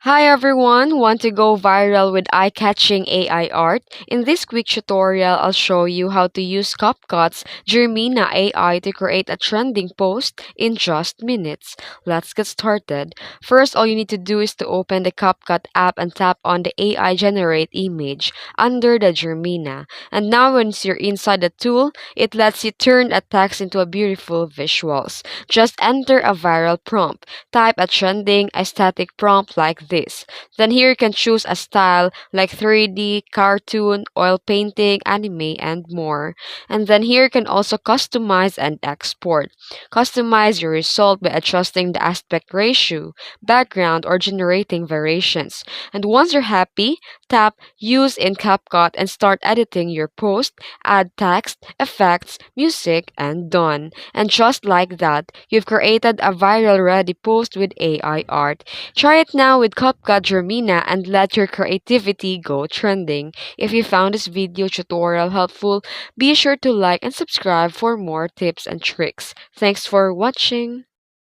Hi everyone! Want to go viral with eye-catching AI art? In this quick tutorial, I'll show you how to use CapCut's Dreamina AI to create a trending post in just minutes. Let's get started. First, all you need to do is to open the CapCut app and tap on the AI Generate image under the Dreamina. And now once you're inside the tool, it lets you turn a text into a beautiful visuals. Just enter a viral prompt. Type a trending aesthetic prompt like this. Then here you can choose a style like 3D, cartoon, oil painting, anime, and more. And then here you can also customize and export. Customize your result by adjusting the aspect ratio, background, or generating variations. And once you're happy, tap Use in CapCut and start editing your post, add text, effects, music, and done. And just like that, you've created a viral ready post with AI art. Try it now with CapCut Dreamina and let your creativity go trending. If you found this video tutorial helpful, be sure to like and subscribe for more tips and tricks. Thanks for watching.